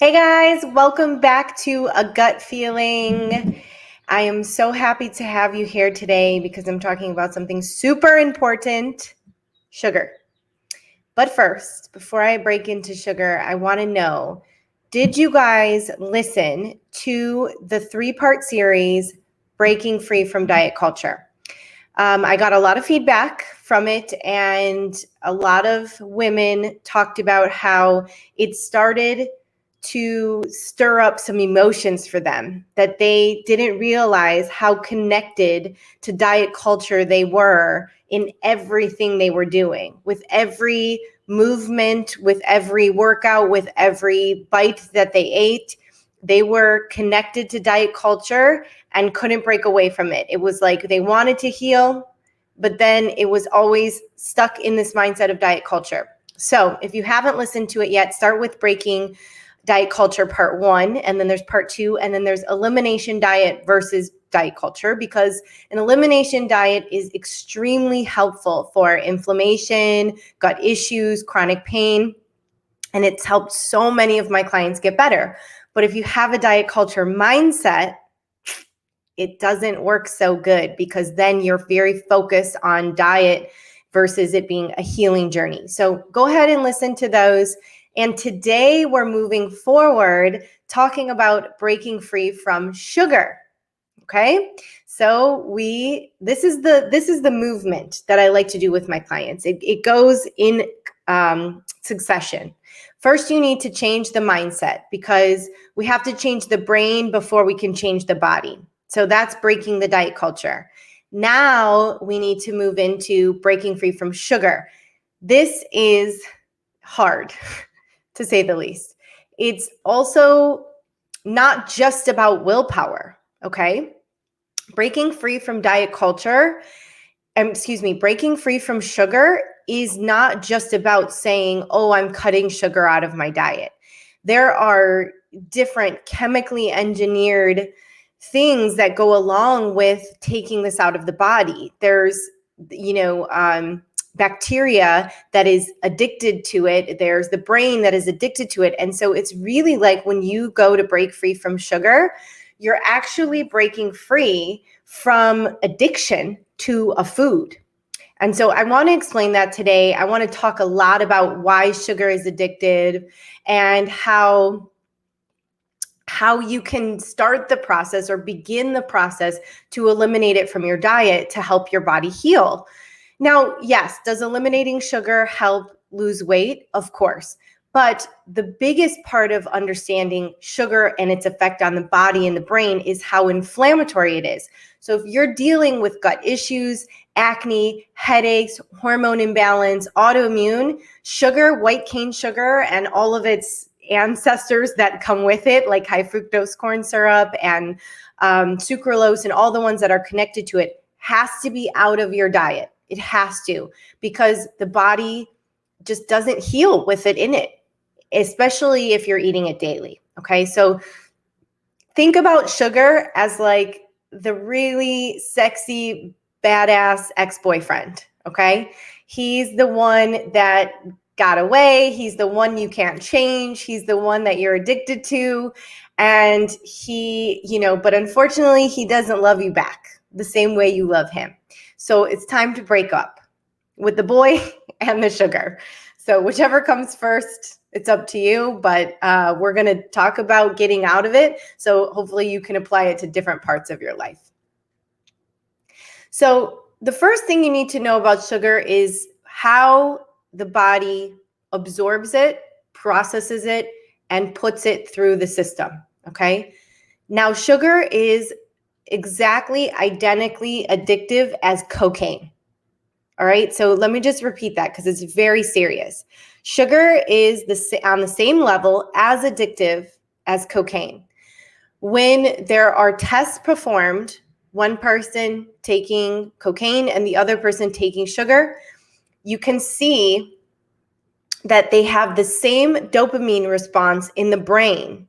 Hey guys, welcome back to A Gut Feeling. I am so happy to have you here today because I'm talking about something super important, sugar. But first, before I break into sugar, I want to know, did you guys listen to the 3-part series, Breaking Free from Diet Culture? I got a lot of feedback from it, and a lot of women talked about how it started to stir up some emotions for them, that they didn't realize how connected to diet culture they were in everything they were doing, with every movement, with every workout, with every bite that they ate. They were connected to diet culture and couldn't break away from it. It was like they wanted to heal, but then it was always stuck in this mindset of diet culture. So if you haven't listened to it yet, start with Breaking Diet Culture Part 1, and then there's Part 2, and then there's Elimination Diet versus Diet Culture, because an elimination diet is extremely helpful for inflammation, gut issues, chronic pain, and it's helped so many of my clients get better. But if you have a diet culture mindset, it doesn't work so good, because then you're very focused on diet versus it being a healing journey. So go ahead and listen to those. And today we're moving forward talking about breaking free from sugar. Okay? So this is the movement that I like to do with my clients. It goes in succession. First, you need to change the mindset, because we have to change the brain before we can change the body. So that's breaking the diet culture. Now we need to move into breaking free from sugar. This is hard, to say the least. It's also not just about willpower, okay? Breaking free from diet culture, breaking free from sugar is not just about saying, oh, I'm cutting sugar out of my diet. There are different chemically engineered things that go along with taking this out of the body. There's, bacteria that is addicted to it. There's the brain that is addicted to it. And so it's really like when you go to break free from sugar, you're actually breaking free from addiction to a food. And so I want to explain that today. I want to talk a lot about why sugar is addictive and how you can start the process or begin the process to eliminate it from your diet to help your body heal. Now, yes, does eliminating sugar help lose weight? Of course. But the biggest part of understanding sugar and its effect on the body and the brain is how inflammatory it is. So if you're dealing with gut issues, acne, headaches, hormone imbalance, autoimmune, sugar, white cane sugar, and all of its ancestors that come with it, like high fructose corn syrup and sucralose and all the ones that are connected to it, has to be out of your diet. It has to, because the body just doesn't heal with it in it, especially if you're eating it daily. Okay, so think about sugar as like the really sexy, badass ex-boyfriend. Okay, he's the one that got away. He's the one you can't change. He's the one that you're addicted to. And but unfortunately, he doesn't love you back the same way you love him. So it's time to break up with the boy and the sugar. So whichever comes first, it's up to you. But we're going to talk about getting out of it. So hopefully you can apply it to different parts of your life. So the first thing you need to know about sugar is how the body absorbs it, processes it, and puts it through the system. Okay. Now, sugar is exactly identically addictive as cocaine. All right. So let me just repeat that, because it's very serious. Sugar is on the same level as addictive as cocaine. When there are tests performed, one person taking cocaine and the other person taking sugar, you can see that they have the same dopamine response in the brain.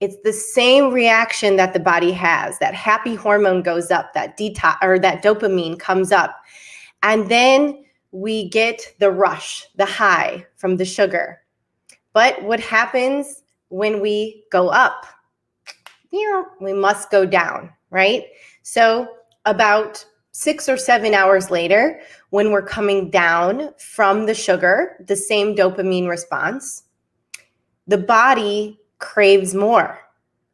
It's the same reaction that the body has. That happy hormone goes up, that dopamine comes up. And then we get the rush, the high from the sugar. But what happens when we go up. We must go down, right? So about 6 or 7 hours later, when we're coming down from the sugar, the same dopamine response, the body craves more.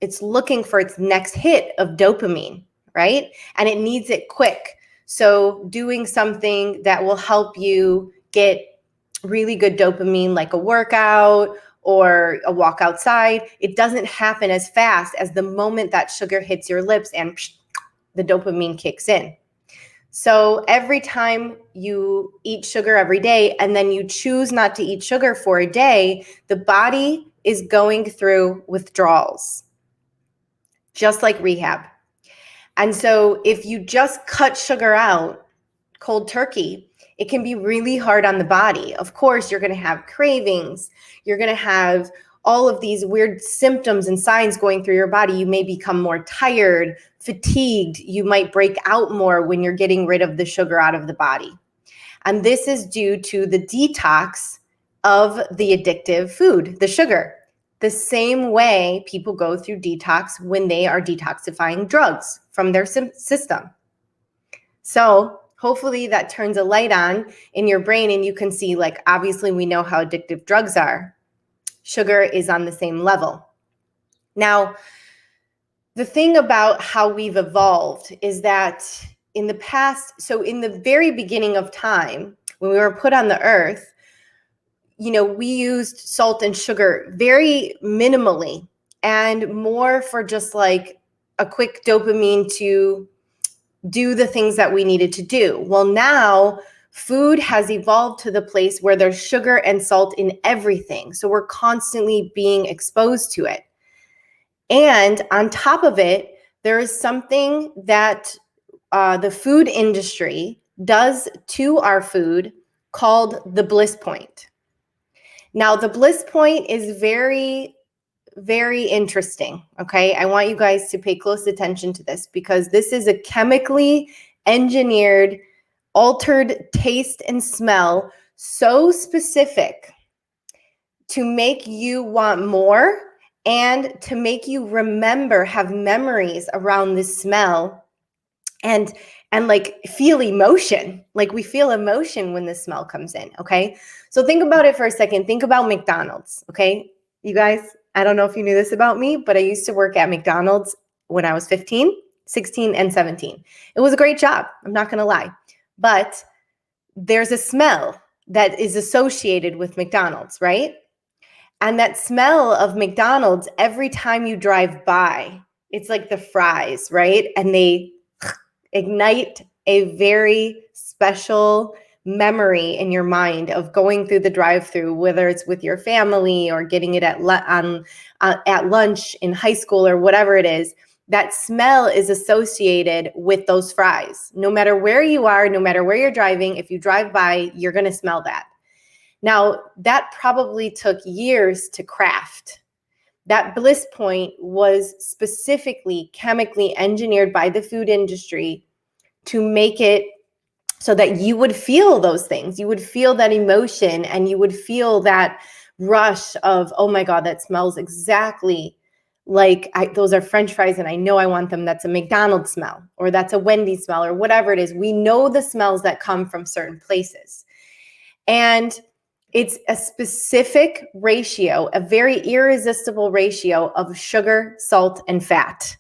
It's looking for its next hit of dopamine, right? And it needs it quick. So doing something that will help you get really good dopamine, like a workout or a walk outside, it doesn't happen as fast as the moment that sugar hits your lips and the dopamine kicks in. So every time you eat sugar every day and then you choose not to eat sugar for a day, the body is going through withdrawals, just like rehab. And so if you just cut sugar out cold turkey, it can be really hard on the body. Of course, you're going to have cravings. You're going to have all of these weird symptoms and signs going through your body. You may become more tired, fatigued. You might break out more when you're getting rid of the sugar out of the body. And this is due to the detox of the addictive food, the sugar. The same way people go through detox when they are detoxifying drugs from their system. So hopefully that turns a light on in your brain and you can see, like, obviously we know how addictive drugs are. Sugar is on the same level. Now, the thing about how we've evolved is that in the past, so in the very beginning of time, when we were put on the earth, we used salt and sugar very minimally and more for just like a quick dopamine to do the things that we needed to do. Well, now food has evolved to the place where there's sugar and salt in everything. So we're constantly being exposed to it. And on top of it, there is something that the food industry does to our food called the Bliss Point. Now, the Bliss Point is very, very interesting, okay? I want you guys to pay close attention to this because this is a chemically engineered, altered taste and smell so specific to make you want more and to make you have memories around this smell and like feel emotion. Like we feel emotion when the smell comes in, okay? So think about it for a second. Think about McDonald's, okay? You guys, I don't know if you knew this about me, but I used to work at McDonald's when I was 15, 16, and 17. It was a great job. I'm not going to lie. But there's a smell that is associated with McDonald's, right? And that smell of McDonald's, every time you drive by, it's like the fries, right? And they ignite a very special memory in your mind of going through the drive-through, whether it's with your family or getting it at lunch in high school or whatever it is. That smell is associated with those fries. No matter where you are, no matter where you're driving, if you drive by, you're going to smell that. Now, that probably took years to craft. That Bliss Point was specifically chemically engineered by the food industry to make it so that you would feel those things. You would feel that emotion and you would feel that rush of, oh my God, that smells exactly like those are French fries and I know I want them. That's a McDonald's smell or that's a Wendy's smell or whatever it is. We know the smells that come from certain places. And it's a specific ratio, a very irresistible ratio of sugar, salt, and fat.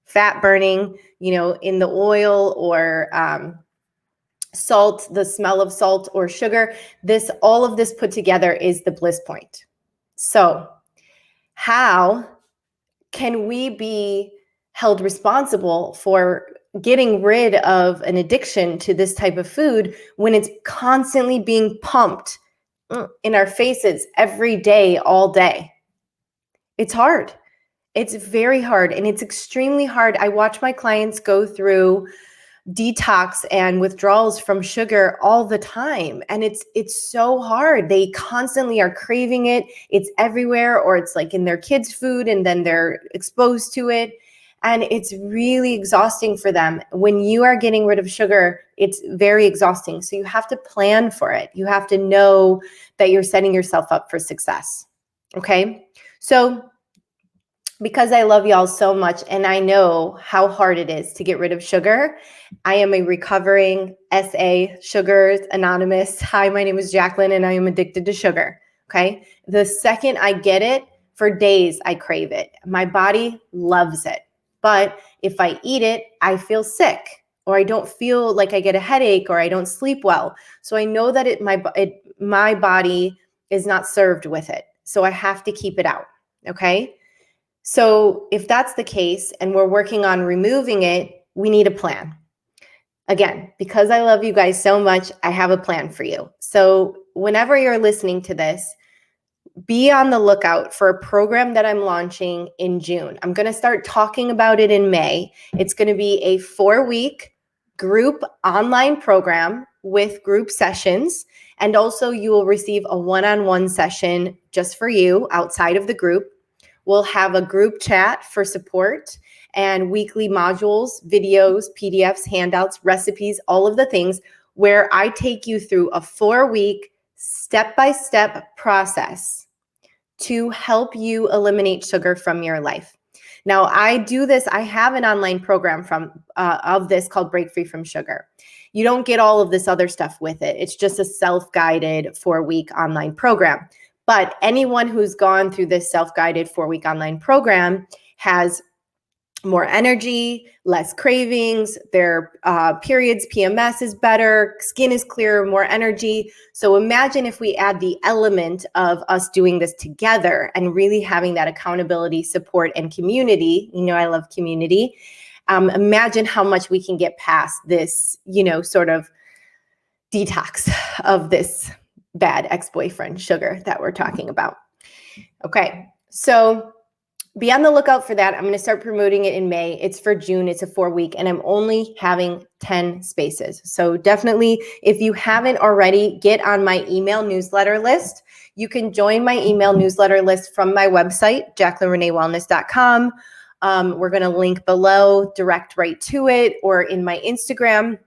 Fat burning, in the oil or salt, the smell of salt or sugar. All of this put together is the Bliss Point. So how can we be held responsible for getting rid of an addiction to this type of food when it's constantly being pumped in our faces every day, all day? It's hard. It's very hard and it's extremely hard. I watch my clients go through detox and withdrawals from sugar all the time. And it's so hard. They constantly are craving it. It's everywhere, or it's like in their kids' food and then they're exposed to it. And it's really exhausting for them. When you are getting rid of sugar, it's very exhausting. So you have to plan for it. You have to know that you're setting yourself up for success. Okay. So because I love y'all so much and I know how hard it is to get rid of sugar, I am a recovering SA, Sugars Anonymous. Hi, my name is Jaclyn and I am addicted to sugar. Okay. The second I get it, for days, I crave it. My body loves it. But if I eat it, I feel sick, or I don't feel like I get a headache, or I don't sleep well. So I know that my body is not served with it. So I have to keep it out. Okay. So if that's the case and we're working on removing it, we need a plan. Again, because I love you guys so much, I have a plan for you. So whenever you're listening to this, be on the lookout for a program that I'm launching in June. I'm going to start talking about it in May. It's going to be a 4-week group online program with group sessions. And also you will receive a one-on-one session just for you outside of the group. We'll have a group chat for support and weekly modules, videos, PDFs, handouts, recipes, all of the things where I take you through a 4-week step-by-step process to help you eliminate sugar from your life. Now, I do this. I have an online program of this called Break Free from Sugar. You don't get all of this other stuff with it. It's just a self-guided 4-week online program. But anyone who's gone through this self-guided 4-week online program has more energy, less cravings, their periods, PMS is better, skin is clearer, more energy. So imagine if we add the element of us doing this together and really having that accountability, support, and community. You know, I love community. Imagine how much we can get past this, sort of detox of this bad ex-boyfriend sugar that we're talking about. Okay, so be on the lookout for that. I'm going to start promoting it in May. It's for June. It's a 4-week, and I'm only having 10 spaces. So definitely, if you haven't already, get on my email newsletter list. You can join my email newsletter list from my website, jaclynreneewellness.com. We're going to link below, direct right to it, or in my Instagram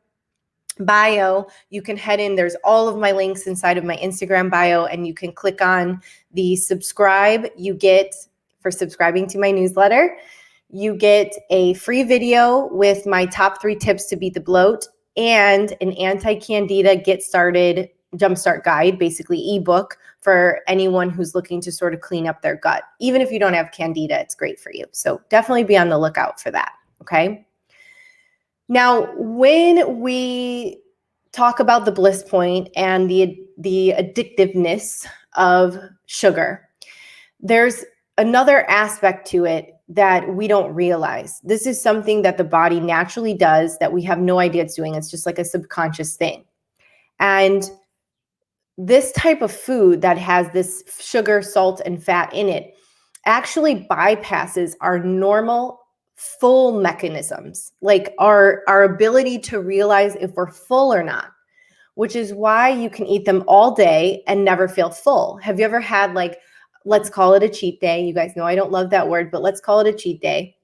bio, you can head in. There's all of my links inside of my Instagram bio, and you can click on the subscribe. You get, for subscribing to my newsletter, you get a free video with my top 3 tips to beat the bloat and an anti-candida get started jumpstart guide, basically ebook for anyone who's looking to sort of clean up their gut. Even if you don't have candida, it's great for you. So definitely be on the lookout for that. Okay. Now, when we talk about the Bliss Point and the addictiveness of sugar, there's another aspect to it that we don't realize. This is something that the body naturally does that we have no idea it's doing. It's just like a subconscious thing. And this type of food that has this sugar, salt, and fat in it actually bypasses our normal full mechanisms, like our ability to realize if we're full or not, which is why you can eat them all day and never feel full. Have you ever had, like, let's call it a cheat day? You guys know I don't love that word, but let's call it a cheat day,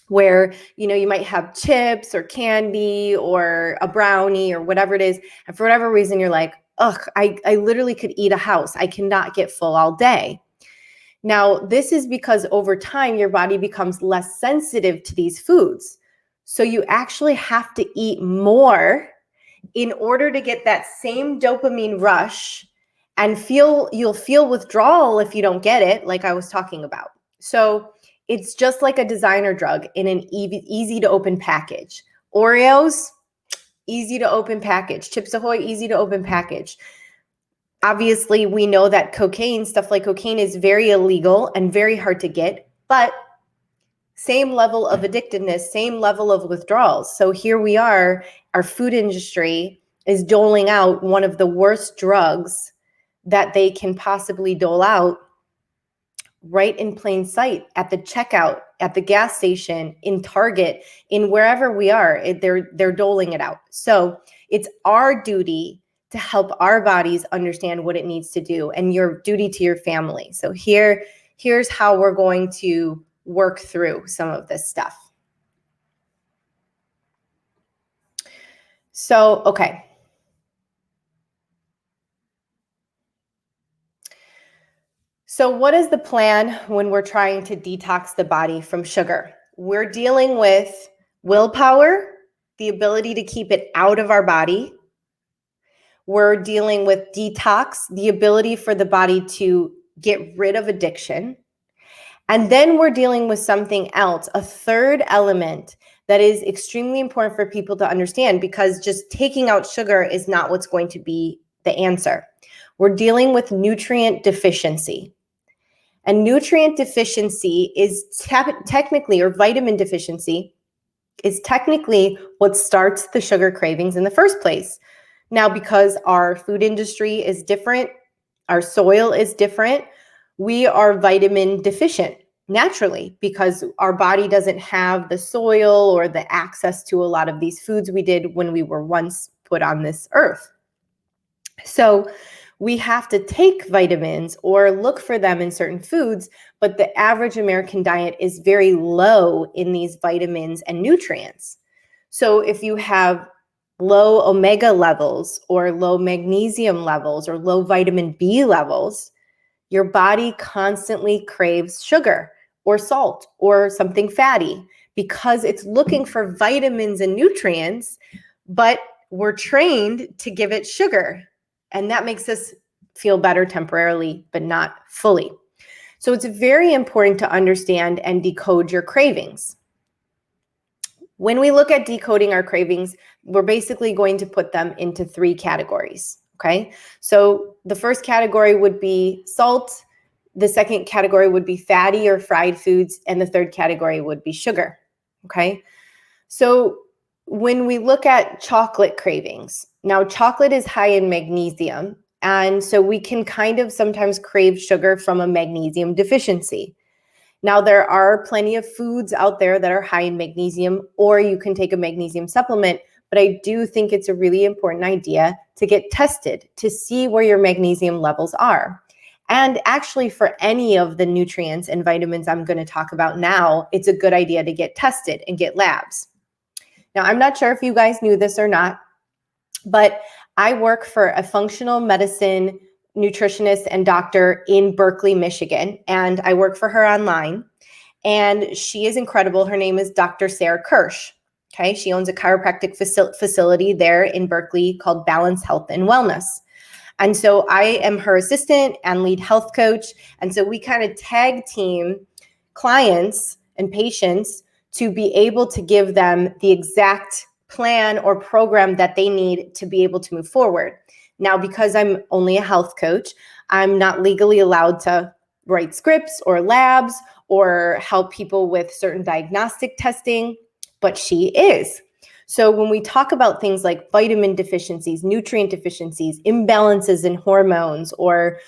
where, you might have chips or candy or a brownie or whatever it is. And for whatever reason, you're like, ugh, I literally could eat a house. I cannot get full all day. Now, this is because over time, your body becomes less sensitive to these foods. So you actually have to eat more in order to get that same dopamine rush, and you'll feel withdrawal if you don't get it, like I was talking about. So it's just like a designer drug in an easy to open package. Oreos, easy to open package. Chips Ahoy, easy to open package. Obviously, we know that stuff like cocaine is very illegal and very hard to get, but same level of addictiveness, same level of withdrawals. So here we are, our food industry is doling out one of the worst drugs that they can possibly dole out right in plain sight, at the checkout, at the gas station, in Target, in wherever we are. They're doling it out. So it's our duty to help our bodies understand what it needs to do, and your duty to your family. So here's how we're going to work through some of this stuff. So, okay. So what is the plan when we're trying to detox the body from sugar? We're dealing with willpower, the ability to keep it out of our body. We're dealing with detox, the ability for the body to get rid of addiction. And then we're dealing with something else, a third element that is extremely important for people to understand, because just taking out sugar is not what's going to be the answer. We're dealing with nutrient deficiency. And nutrient deficiency is technically, or vitamin deficiency, is technically what starts the sugar cravings in the first place. Now, because our food industry is different, our soil is different, we are vitamin deficient naturally because our body doesn't have the soil or the access to a lot of these foods we did when we were once put on this earth. So we have to take vitamins or look for them in certain foods, but the average American diet is very low in these vitamins and nutrients. So if you have low omega levels or low magnesium levels or low vitamin B levels, your body constantly craves sugar or salt or something fatty because it's looking for vitamins and nutrients, but we're trained to give it sugar. And that makes us feel better temporarily, but not fully. So it's very important to understand and decode your cravings. When we look at decoding our cravings, we're basically going to put them into 3 categories, okay? So the first category would be salt, the second category would be fatty or fried foods, and the third category would be sugar, okay? So when we look at chocolate cravings, now chocolate is high in magnesium, and so we can kind of sometimes crave sugar from a magnesium deficiency. Now, there are plenty of foods out there that are high in magnesium, or you can take a magnesium supplement, but I do think it's a really important idea to get tested to see where your magnesium levels are. And actually, for any of the nutrients and vitamins I'm going to talk about now, it's a good idea to get tested and get labs. Now, I'm not sure if you guys knew this or not, but I work for a functional medicine nutritionist and doctor in Berkeley, Michigan, and I work for her online, and she is incredible. Her name is Dr. Sarah Kirsch. Okay, she owns a chiropractic facility there in Berkeley called Balance Health and Wellness. And so I am her assistant and lead health coach, and so we kind of tag team clients and patients to be able to give them the exact plan or program that they need to be able to move forward. Now, because I'm only a health coach, I'm not legally allowed to write scripts or labs or help people with certain diagnostic testing, but she is. So when we talk about things like vitamin deficiencies, nutrient deficiencies, imbalances in hormones, or,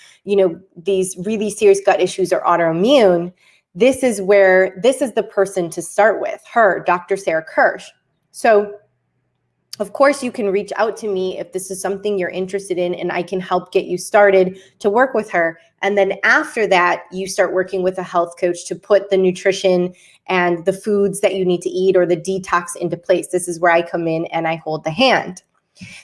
these really serious gut issues or autoimmune, this is the person to start with, her, Dr. Sarah Kirsch. So of course, you can reach out to me if this is something you're interested in, and I can help get you started to work with her. And then after that, you start working with a health coach to put the nutrition and the foods that you need to eat or the detox into place. This is where I come in and I hold the hand.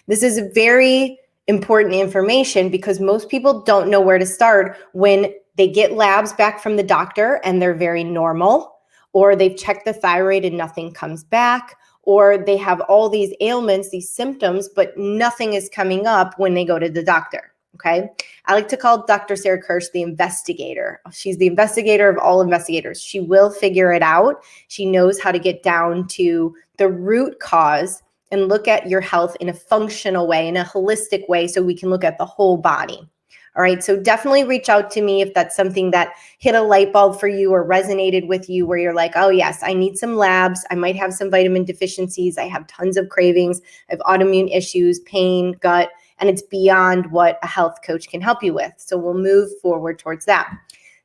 This is very important information because most people don't know where to start when they get labs back from the doctor and they're very normal, or they've checked the thyroid and nothing comes back, or they have all these ailments, these symptoms, but nothing is coming up when they go to the doctor, okay? I like to call Dr. Sarah Kirsch the investigator. She's the investigator of all investigators. She will figure it out. She knows how to get down to the root cause and look at your health in a functional way, in a holistic way, so we can look at the whole body. All right, so definitely reach out to me if that's something that hit a light bulb for you or resonated with you, where you're like, oh yes, I need some labs. I might have some vitamin deficiencies. I have tons of cravings. I have autoimmune issues, pain, gut, and it's beyond what a health coach can help you with. So we'll move forward towards that.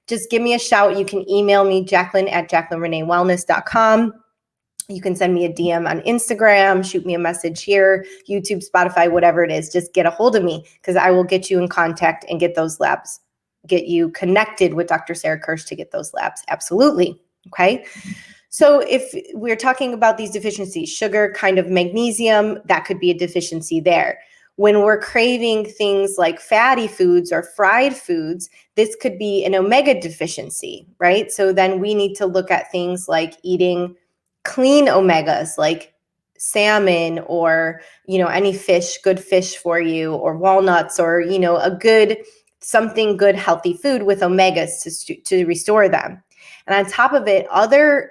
Just give me a shout. You can email me, Jaclyn@JaclynReneeWellness.com. You can send me a DM on Instagram, shoot me a message here, YouTube, Spotify, whatever it is. Just get a hold of me because I will get you in contact and get those labs, get you connected with Dr. Sarah Kirsch to get those labs. Absolutely. Okay. So if we're talking about these deficiencies, sugar, kind of magnesium, that could be a deficiency there. When we're craving things like fatty foods or fried foods, this could be an omega deficiency, right? So then we need to look at things like eating clean omegas, like salmon or, any fish, good fish for you, or walnuts, or, something good, healthy food with omegas to restore them. And on top of it, other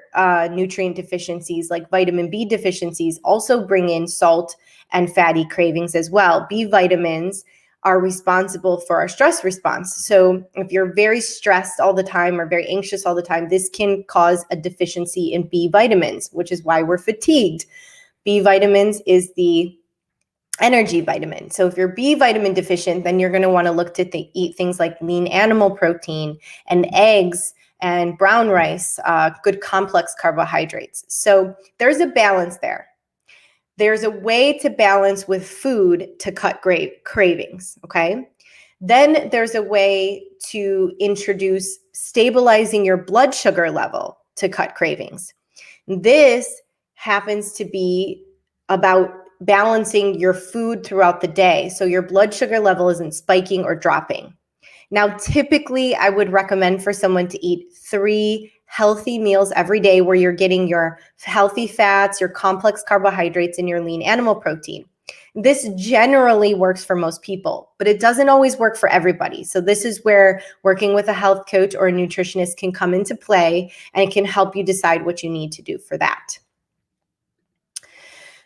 nutrient deficiencies like vitamin B deficiencies also bring in salt and fatty cravings as well. B vitamins are responsible for our stress response. So if you're very stressed all the time or very anxious all the time, this can cause a deficiency in B vitamins, which is why we're fatigued. B vitamins is the energy vitamin. So if you're B vitamin deficient, then you're going to want to look to eat things like lean animal protein and eggs and brown rice, good complex carbohydrates. So there's a balance there. There's a way to balance with food to cut cravings, okay? Then there's a way to introduce stabilizing your blood sugar level to cut cravings. This happens to be about balancing your food throughout the day so your blood sugar level isn't spiking or dropping. Now, typically, I would recommend for someone to eat 3 healthy meals every day where you're getting your healthy fats, your complex carbohydrates, and your lean animal protein. This generally works for most people, but it doesn't always work for everybody. So this is where working with a health coach or a nutritionist can come into play, and it can help you decide what you need to do for that.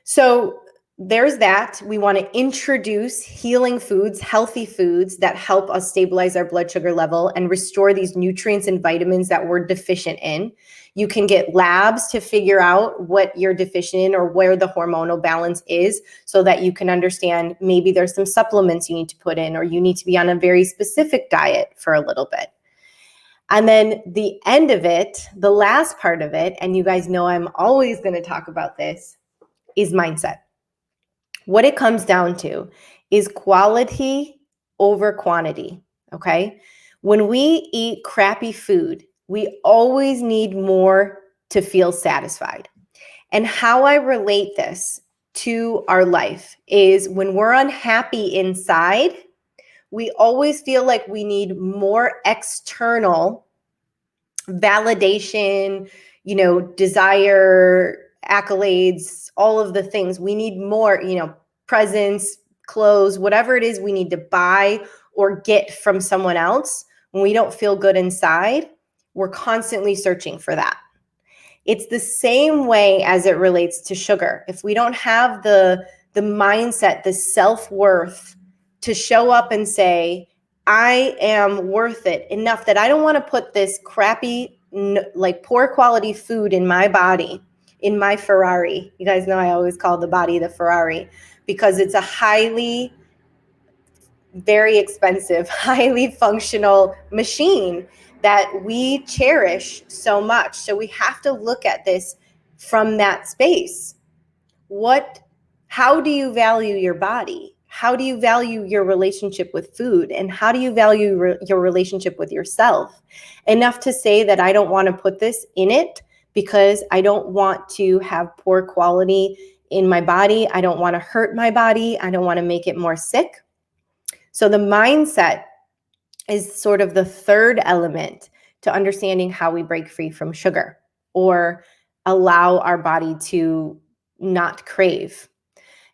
So there's that. We want to introduce healing foods, healthy foods that help us stabilize our blood sugar level and restore these nutrients and vitamins that we're deficient in. You can get labs to figure out what you're deficient in or where the hormonal balance is so that you can understand maybe there's some supplements you need to put in, or you need to be on a very specific diet for a little bit. And then the end of it, the last part of it, and you guys know I'm always going to talk about this, is mindset. What it comes down to is quality over quantity, okay? When we eat crappy food, we always need more to feel satisfied. And how I relate this to our life is when we're unhappy inside, we always feel like we need more external validation, desire, accolades, all of the things. We need more, presents, clothes, whatever it is we need to buy or get from someone else. When we don't feel good inside, we're constantly searching for that. It's the same way as it relates to sugar. If we don't have the mindset, the self-worth to show up and say, I am worth it enough that I don't want to put this crappy, like poor quality food in my body, in my Ferrari. You guys know I always call the body the Ferrari because it's a very expensive, highly functional machine that we cherish so much. So we have to look at this from that space. How do you value your body? How do you value your relationship with food? And how do you value your relationship with yourself? Enough to say that I don't want to put this in it because I don't want to have poor quality in my body. I don't want to hurt my body. I don't want to make it more sick. So the mindset is sort of the third element to understanding how we break free from sugar or allow our body to not crave.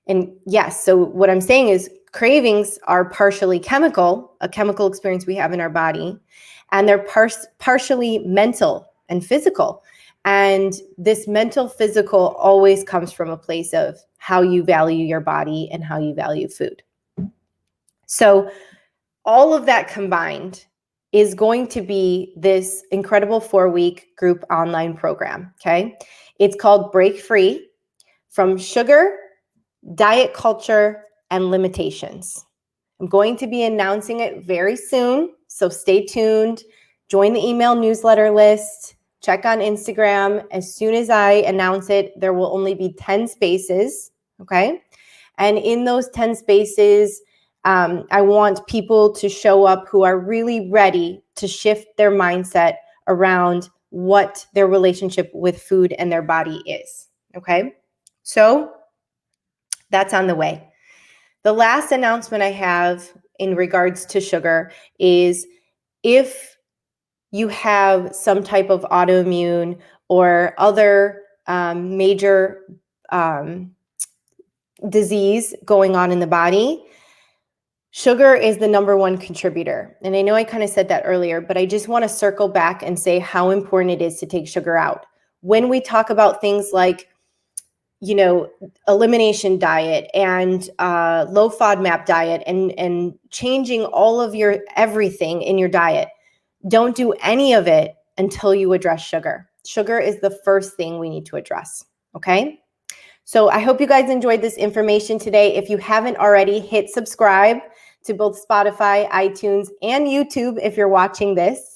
And yes, so what I'm saying is cravings are partially chemical, a chemical experience we have in our body, and they're partially mental and physical. And this mental, physical always comes from a place of how you value your body and how you value food. So all of that combined is going to be this incredible 4-week group online program, okay? It's called Break Free from Sugar, Diet Culture, and Limitations. I'm going to be announcing it very soon, so stay tuned. Join the email newsletter list. Check on Instagram. As soon as I announce it, there will only be 10 spaces, okay? And in those 10 spaces, I want people to show up who are really ready to shift their mindset around what their relationship with food and their body is, okay? So that's on the way. The last announcement I have in regards to sugar is if you have some type of autoimmune or other major disease going on in the body, sugar is the number one contributor. And I know I kind of said that earlier, but I just want to circle back and say how important it is to take sugar out. When we talk about things like, elimination diet and low FODMAP diet and changing all of your everything in your diet, don't do any of it until you address sugar. Sugar is the first thing we need to address, okay? So I hope you guys enjoyed this information today. If you haven't already, hit subscribe to both Spotify, iTunes, and YouTube if you're watching this.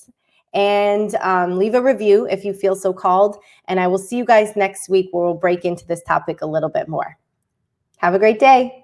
And leave a review if you feel so called. And I will see you guys next week where we'll break into this topic a little bit more. Have a great day.